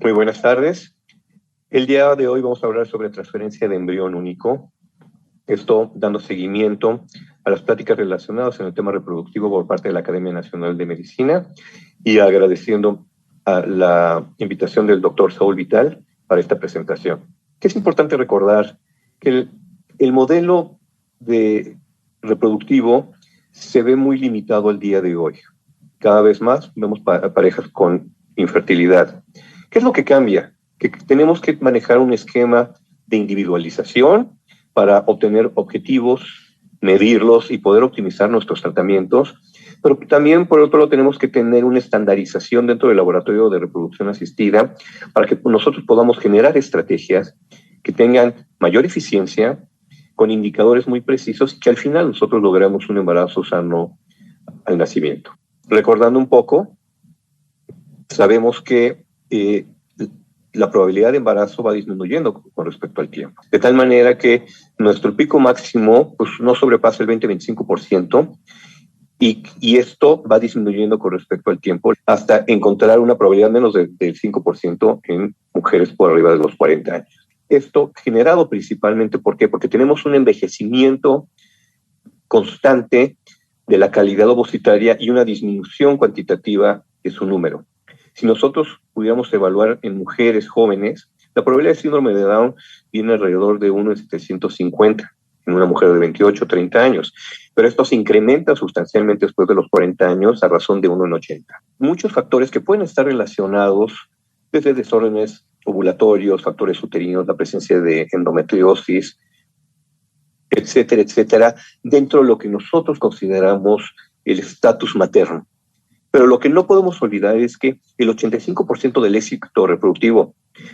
Muy buenas tardes. El día de hoy vamos a hablar sobre transferencia de embrión único. Esto dando seguimiento a las pláticas relacionadas en el tema reproductivo por parte de la Academia Nacional de Medicina y agradeciendo a la invitación del doctor Saúl Vital para esta presentación. Que es importante recordar que el modelo reproductivo se ve muy limitado al día de hoy. Cada vez más vemos parejas con infertilidad. ¿Qué es lo que cambia? Que tenemos que manejar un esquema de individualización para obtener objetivos, medirlos y poder optimizar nuestros tratamientos, pero también por otro lado tenemos que tener una estandarización dentro del laboratorio de reproducción asistida para que nosotros podamos generar estrategias que tengan mayor eficiencia, con indicadores muy precisos y que al final nosotros logremos un embarazo sano al nacimiento. Recordando un poco, sabemos que la probabilidad de embarazo va disminuyendo con respecto al tiempo. De tal manera que nuestro pico máximo pues, no sobrepasa el 20-25% y esto va disminuyendo con respecto al tiempo hasta encontrar una probabilidad menos del 5% en mujeres por arriba de los 40 años. Esto generado principalmente, ¿por qué? Porque tenemos un envejecimiento constante de la calidad ovocitaria y una disminución cuantitativa de su número. Si nosotros pudiéramos evaluar en mujeres jóvenes, la probabilidad de síndrome de Down viene alrededor de 1 en 750 en una mujer de 28 o 30 años, pero esto se incrementa sustancialmente después de los 40 años a razón de 1 en 80. Muchos factores que pueden estar relacionados desde desórdenes ovulatorios, factores uterinos, la presencia de endometriosis, etcétera, etcétera, dentro de lo que nosotros consideramos el estatus materno. Pero lo que no podemos olvidar es que el 85% del éxito reproductivo,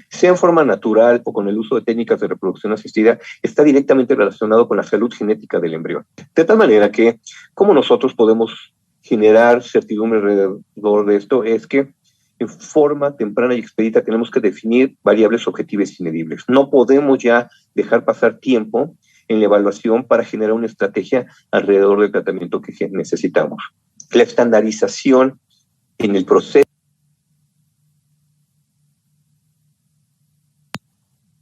sea en forma natural o con el uso de técnicas de reproducción asistida, está directamente relacionado con la salud genética del embrión. De tal manera que, ¿cómo nosotros podemos generar certidumbre alrededor de esto? Es que en forma temprana y expedita tenemos que definir variables objetivas y medibles. No podemos ya dejar pasar tiempo en la evaluación para generar una estrategia alrededor del tratamiento que necesitamos. La estandarización en el proceso,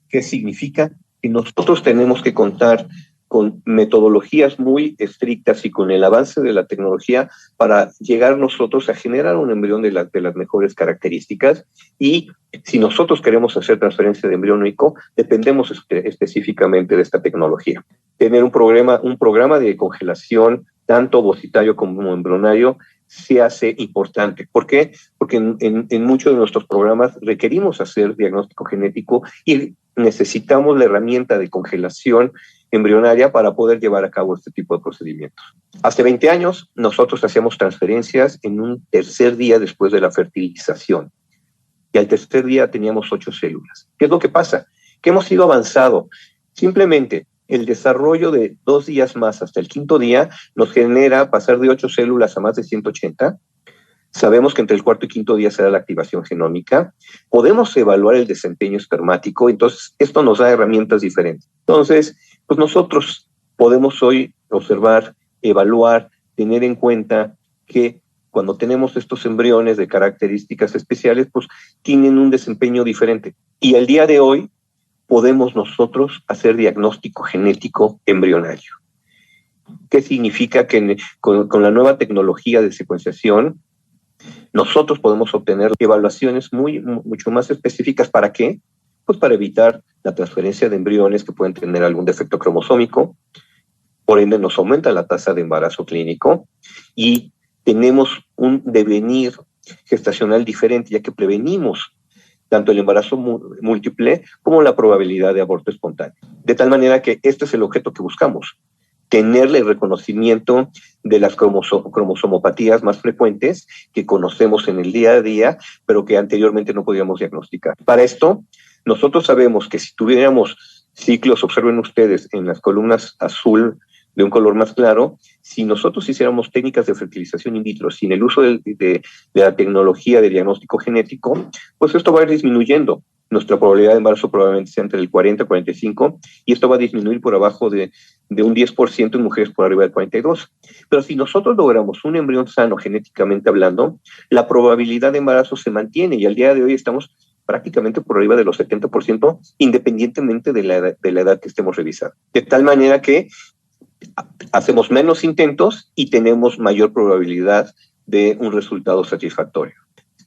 ¿qué significa? Que nosotros tenemos que contar con metodologías muy estrictas y con el avance de la tecnología para llegar nosotros a generar un embrión de las mejores características. Y si nosotros queremos hacer transferencia de embrión único, dependemos específicamente de esta tecnología. Tener un programa de congelación, tanto ovocitario como embrionario, se hace importante. ¿Por qué? Porque en muchos de nuestros programas requerimos hacer diagnóstico genético y necesitamos la herramienta de congelación embrionaria para poder llevar a cabo este tipo de procedimientos. Hace 20 años nosotros hacíamos transferencias en un tercer día después de la fertilización y al tercer día teníamos 8 células. ¿Qué es lo que pasa? Que hemos ido avanzado. Simplemente el desarrollo de 2 días más hasta el 5.º día nos genera pasar de 8 células a más de 180. Sabemos que entre el 4.º y 5.º día se da la activación genómica. Podemos evaluar el desempeño espermático, entonces esto nos da herramientas diferentes. Entonces, pues nosotros podemos hoy observar, evaluar, tener en cuenta que cuando tenemos estos embriones de características especiales, pues tienen un desempeño diferente. Y el día de hoy podemos nosotros hacer diagnóstico genético embrionario. ¿Qué significa? Que con la nueva tecnología de secuenciación, nosotros podemos obtener evaluaciones mucho más específicas. ¿Para qué? Pues para evitar la transferencia de embriones que pueden tener algún defecto cromosómico, por ende nos aumenta la tasa de embarazo clínico y tenemos un devenir gestacional diferente, ya que prevenimos tanto el embarazo múltiple como la probabilidad de aborto espontáneo. De tal manera que este es el objeto que buscamos, tenerle el reconocimiento de las cromosomopatías más frecuentes que conocemos en el día a día, pero que anteriormente no podíamos diagnosticar. Para esto, nosotros sabemos que si tuviéramos ciclos, observen ustedes en las columnas azul de un color más claro, si nosotros hiciéramos técnicas de fertilización in vitro sin el uso de la tecnología de diagnóstico genético, pues esto va a ir disminuyendo. Nuestra probabilidad de embarazo probablemente sea entre el 40 y 45, y esto va a disminuir por abajo de un 10% en mujeres por arriba del 42. Pero si nosotros logramos un embrión sano genéticamente hablando, la probabilidad de embarazo se mantiene, y al día de hoy estamos prácticamente por arriba de los 70%, independientemente de la edad que estemos revisando. De tal manera que hacemos menos intentos y tenemos mayor probabilidad de un resultado satisfactorio.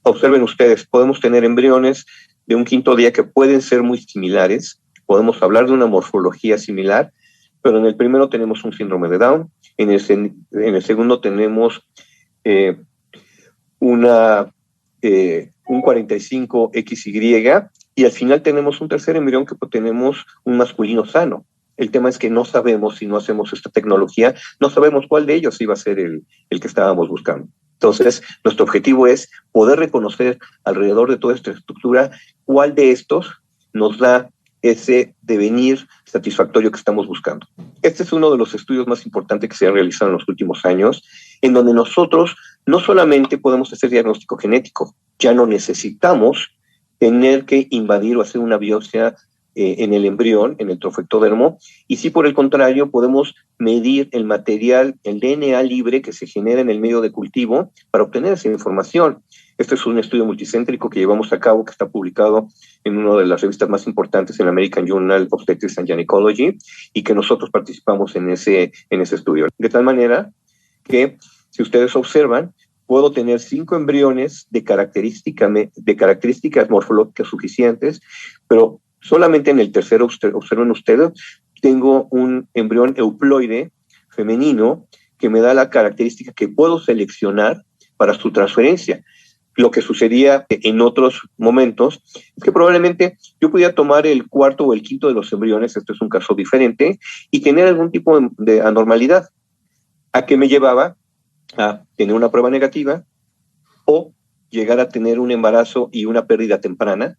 Observen ustedes, podemos tener embriones de un quinto día que pueden ser muy similares, podemos hablar de una morfología similar, pero en el primero tenemos un síndrome de Down, en el segundo tenemos un 45XY, y al final tenemos un tercer embrión que tenemos un masculino sano. El tema es que no sabemos, si no hacemos esta tecnología, no sabemos cuál de ellos iba a ser el que estábamos buscando. Entonces, nuestro objetivo es poder reconocer alrededor de toda esta estructura cuál de estos nos da ese devenir satisfactorio que estamos buscando. Este es uno de los estudios más importantes que se han realizado en los últimos años, en donde nosotros no solamente podemos hacer diagnóstico genético, ya no necesitamos tener que invadir o hacer una biopsia en el embrión, en el trofectodermo, y sí, por el contrario, podemos medir el material, el DNA libre que se genera en el medio de cultivo para obtener esa información. Este es un estudio multicéntrico que llevamos a cabo, que está publicado en una de las revistas más importantes, en la American Journal of Obstetrics and Gynecology, y que nosotros participamos en ese estudio. De tal manera que, si ustedes observan, puedo tener 5 embriones de características morfológicas suficientes, pero solamente en el tercero, observen ustedes, tengo un embrión euploide femenino que me da la característica que puedo seleccionar para su transferencia. Lo que sucedía en otros momentos es que probablemente yo pudiera tomar el cuarto o el quinto de los embriones, esto es un caso diferente, y tener algún tipo de anormalidad. ¿A qué me llevaba? A tener una prueba negativa o llegar a tener un embarazo y una pérdida temprana,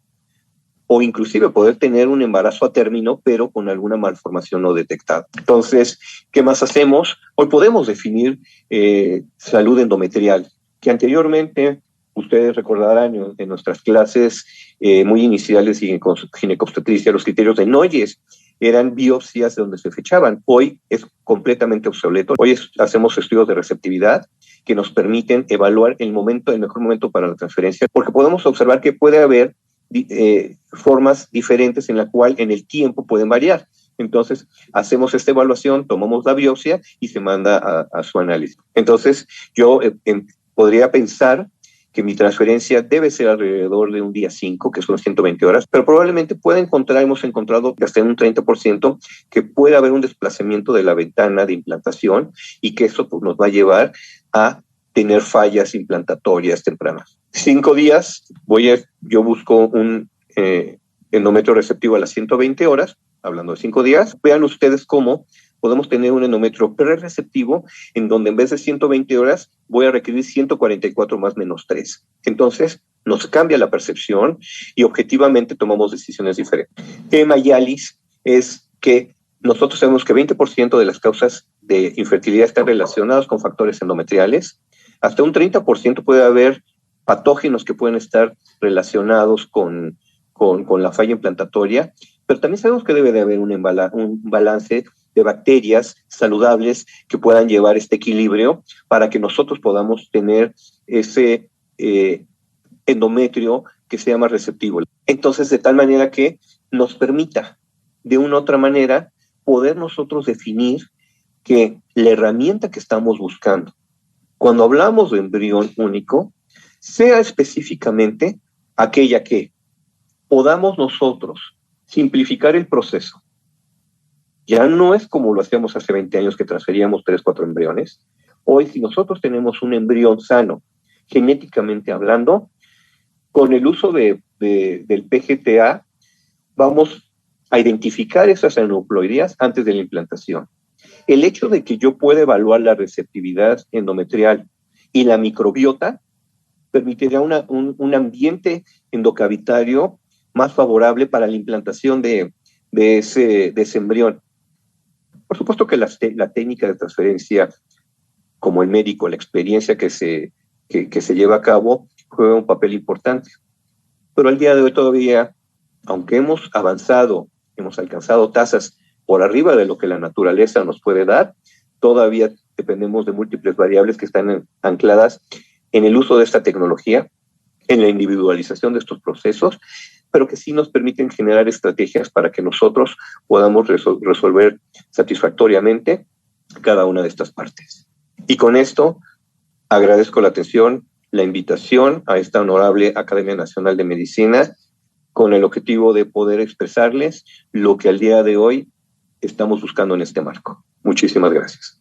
o inclusive poder tener un embarazo a término, pero con alguna malformación no detectada. Entonces, ¿qué más hacemos? Hoy podemos definir salud endometrial, que anteriormente, ustedes recordarán en nuestras clases muy iniciales y en ginecobstetricia, los criterios de Noyes eran biopsias de donde se fechaban. Hoy es completamente obsoleto. Hoy hacemos estudios de receptividad que nos permiten evaluar el mejor momento para la transferencia, porque podemos observar que puede haber formas diferentes en la cual en el tiempo pueden variar. Entonces, hacemos esta evaluación, tomamos la biopsia y se manda a su análisis. Entonces, yo podría pensar que mi transferencia debe ser alrededor de un día 5, que son 120 horas, pero probablemente hemos encontrado hasta en un 30% que puede haber un desplazamiento de la ventana de implantación y que eso pues, nos va a llevar a tener fallas implantatorias tempranas. 5 días, yo busco un endometrio receptivo a las 120 horas, hablando de 5 días. Vean ustedes cómo podemos tener un endometrio prereceptivo en donde en vez de 120 horas voy a requerir 144 más menos 3. Entonces, nos cambia la percepción y objetivamente tomamos decisiones diferentes. Tema Yalis es que nosotros sabemos que 20% de las causas de infertilidad están relacionadas con factores endometriales. Hasta un 30% puede haber patógenos que pueden estar relacionados con la falla implantatoria, pero también sabemos que debe de haber un balance de bacterias saludables que puedan llevar este equilibrio para que nosotros podamos tener ese endometrio que sea más receptivo. Entonces, de tal manera que nos permita, de una u otra manera, poder nosotros definir que la herramienta que estamos buscando, cuando hablamos de embrión único, sea específicamente aquella que podamos nosotros simplificar el proceso. Ya no es como lo hacíamos hace 20 años que transferíamos 3, 4 embriones. Hoy, si nosotros tenemos un embrión sano, genéticamente hablando, con el uso del PGTA, vamos a identificar esas aneuploidías antes de la implantación. El hecho de que yo pueda evaluar la receptividad endometrial y la microbiota permitirá un ambiente endocavitario más favorable para la implantación de ese embrión. Por supuesto que la técnica de transferencia, como el médico, la experiencia que se lleva a cabo, juega un papel importante. Pero al día de hoy todavía, aunque hemos avanzado, hemos alcanzado tasas por arriba de lo que la naturaleza nos puede dar, todavía dependemos de múltiples variables que están ancladas en el uso de esta tecnología, en la individualización de estos procesos pero que sí nos permiten generar estrategias para que nosotros podamos resolver satisfactoriamente cada una de estas partes. Y con esto agradezco la atención, la invitación a esta honorable Academia Nacional de Medicina, con el objetivo de poder expresarles lo que al día de hoy estamos buscando en este marco. Muchísimas gracias.